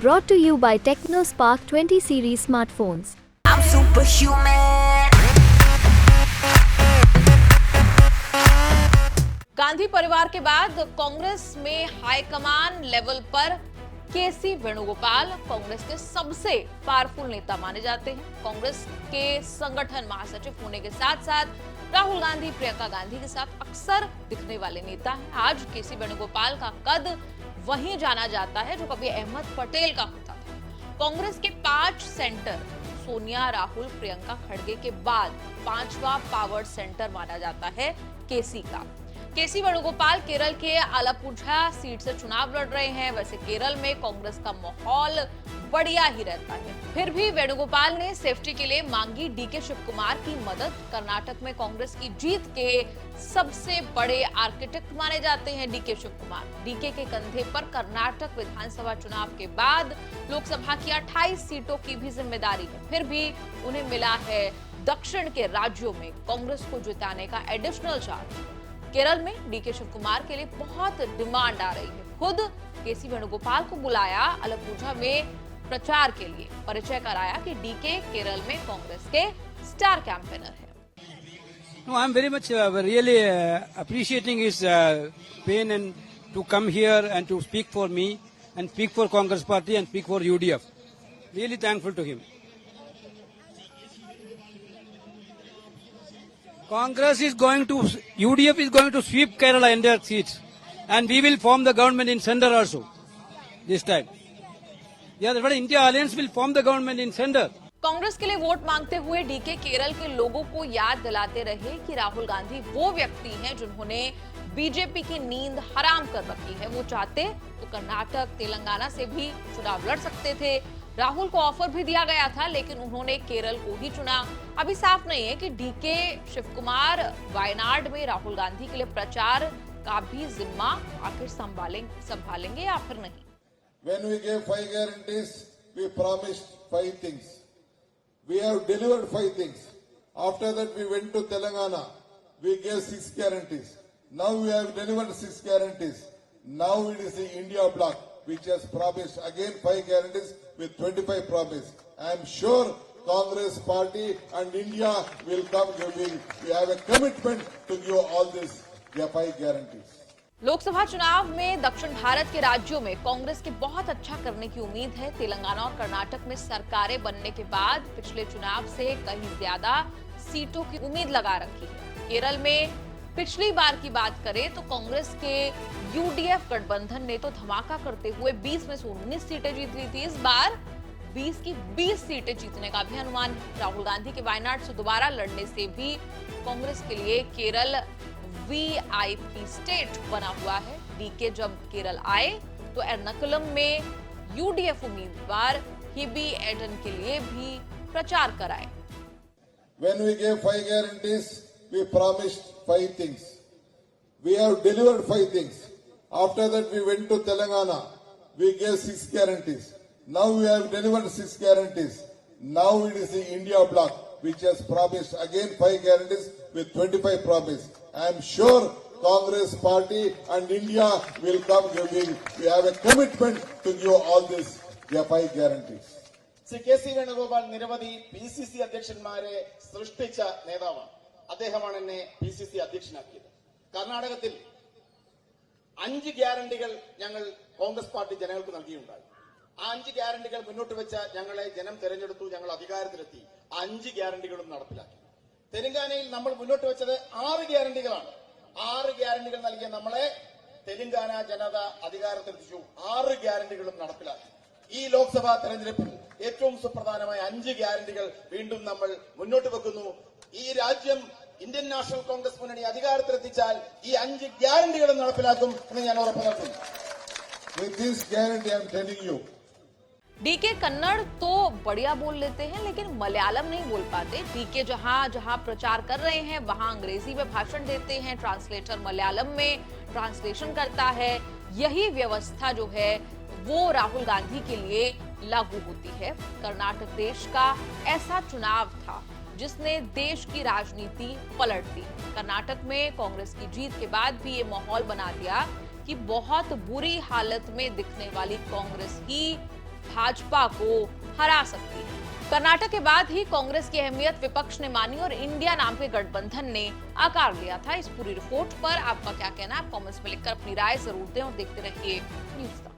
Brought to you by TechnoSpark 20 series smartphones. I'm superhuman. Gandhi परिवार के बाद कांग्रेस में हाईकमान लेवल पर केसी वेणुगोपाल कांग्रेस के सबसे पावरफुल नेता माने जाते हैं। कांग्रेस के संगठन महासचिव होने के साथ साथ राहुल गांधी, प्रियंका गांधी के साथ अक्सर दिखने वाले नेता हैं। आज केसी वेणुगोपाल का कद वहीं जाना जाता है जो कभी अहमद पटेल का होता था। कांग्रेस के 5 सेंटर सोनिया, राहुल, प्रियंका खड़गे के बाद 5वां पावर सेंटर माना जाता है केसी का। केसी वेणुगोपाल केरल के आलपुझा सीट से चुनाव लड़ रहे हैं। वैसे केरल में कांग्रेस का माहौल बढ़िया ही रहता है, फिर भी वेणुगोपाल ने सेफ्टी के लिए मांगी डीके शिव कुमार की मदद। कर्नाटक में कांग्रेस की जीत के सबसे बड़े आर्किटेक्ट माने जाते हैं डीके शिव कुमार। डीके के कंधे पर कर्नाटक विधानसभा चुनाव के बाद लोकसभा की 28 सीटों की भी जिम्मेदारी है, फिर भी उन्हें मिला है दक्षिण के राज्यों में कांग्रेस को जिताने का एडिशनल चार्ज। केरल में डीके शिव कुमार के लिए बहुत डिमांड आ रही है। खुद केसी वेणुगोपाल को बुलाया आलपुझा में प्रचार के लिए, परिचय कराया कि डीके केरल में कांग्रेस के स्टार कैंपेनर है। No, I'm very much really appreciating his pain and to come here and to speak for me and speak for Congress Party and speak for UDF. Really thankful to him. Congress is going to, UDF is going to sweep Kerala in their seats, and we will form the government in center also this time. Yeah, that's what India Alliance will form the government in center. Congress के लिए vote मांगते हुए DK Kerala के लोगों को याद दिलाते रहे कि राहुल गांधी वो व्यक्ति हैं जिन्होंने बीजेपी की नींद हराम कर रखी है। वो चाहते तो कर्नाटक, तेलंगाना से भी चुनाव लड़ सकते थे। राहुल को ऑफर भी दिया गया था, लेकिन उन्होंने केरल को ही चुना। अभी साफ नहीं है कि डीके शिव कुमार वायनाड में राहुल गांधी के लिए प्रचार का भी जिम्मा आखिर संभालेंगे या फिर नहीं। When we gave 5 guarantees, we promised 5 things. We have delivered 5 things. After that, we went to Telangana. We gave 6 guarantees. Now we have delivered 6 guarantees. Now it is the India bloc which has promised again 5 guarantees with 25 promise. I am sure Congress Party and India will come giving. We have a commitment to give all these 5 guarantees. Lok Sabha चुनाव में दक्षिण भारत के राज्यों में कांग्रेस के बहुत अच्छा करने की उम्मीद है। तेलंगाना और कर्नाटक में सरकारें बनने के बाद पिछले चुनाव से कहीं ज्यादा सीटों की उम्मीद लगा रखी है। केरल में पिछली बार की बात करें तो कांग्रेस के यूडीएफ गठबंधन ने तो धमाका करते हुए 20 में से 19 सीटें जीत ली थी। इस बार 20 की 20 सीटें जीतने का भी अनुमान है। राहुल गांधी के वायनाड से दोबारा लड़ने से भी कांग्रेस के लिए केरल वीआईपी स्टेट बना हुआ है। डीके जब केरल आए तो एर्नाकुलम में यूडीएफ उम्मीदवार हिबी एडन के लिए भी प्रचार कराए। When we gave 5 guarantees, we promised 5 things. We have delivered 5 things. After that, we went to Telangana. We gave 6 guarantees. Now we have delivered 6 guarantees. Now it is the India bloc which has promised again 5 guarantees with 25 promise. I am sure Congress Party and India will come giving. We have a commitment to give all these 5 guarantees. Shri K C Venugopal നിരവധി PCC അധ്യക്ഷന്മാരെ സൃഷ്ടിച്ച നേതാവാണ്. അദ്ദേഹമാണ് എന്നെ PCC അധ്യക്ഷനാക്കിയത്. കർണാടകത്തിൽ 5 ഗ്യാരണ്ടികൾ ഞങ്ങൾ Congress party ജനങ്ങൾക്ക് നൽകിയിട്ടുണ്ടായി. ആ 5 ഗ്യാരണ്ടികൾ മുന്നോട്ട് വെച്ച ഞങ്ങളെ ജനം തെരഞ്ഞെടുത്തു, ഞങ്ങൾ അധികാരത്തിലെത്തി. 5 ഗ്യാരണ്ടികളും നടപ്പിലാക്കി. തെലങ്കാനയിൽ നമ്മൾ മുന്നോട്ട് വെച്ചത് 6 ഗ്യാരണ്ടികളാണ്. 6 ഗ്യാരണ്ടികൾ നൽകിയ നമ്മളെ തെലങ്കാന ജനത അധികാരത്തിലെത്തിച്ചു. 6 ഗ്യാരണ്ടികളും നടപ്പിലാക്കി. ഈ ലോക്സഭാ തെരഞ്ഞെടുപ്പിൽ ഏറ്റവും സുപ്രധാനമായ 5 ഗ്യാരണ്ടികൾ വീണ്ടും നമ്മൾ മുന്നോട്ട് വെക്കുന്നു. ഈ രാജ്യം ഇന്ത്യൻ നാഷണൽ കോൺഗ്രസ് മുന്നണി അധികാരത്തിലെത്തിച്ചാൽ ഈ 5 ഗ്യാരണ്ടികളും നടപ്പിലാക്കും എന്ന് ഞാൻ ഉറപ്പു നൽകുന്നു. With this guarantee, I am telling you. DK Kannada तो बढ़िया बोल लेते हैं, लेकिन मलयालम नहीं बोल पाते। डीके जहां प्रचार कर रहे हैं वहां अंग्रेजी में भाषण देते हैं, ट्रांसलेटर मलयालम में ट्रांसलेशन करता है। यही व्यवस्था जो है वो राहुल गांधी के लिए लागू होती है। कर्नाटक देश का ऐसा चुनाव था जिसने देश की राजनीति पलट दी। कर्नाटक में कांग्रेस की जीत के बाद भी ये माहौल बना दिया कि बहुत बुरी हालत में दिखने वाली कांग्रेस ही भाजपा को हरा सकती है। कर्नाटक के बाद ही कांग्रेस की अहमियत विपक्ष ने मानी और इंडिया नाम के गठबंधन ने आकार लिया था। इस पूरी रिपोर्ट पर आपका क्या कहना है? आप कमेंट्स में लिखकर अपनी राय जरूर दें और देखते रहिए न्यूज़ तक।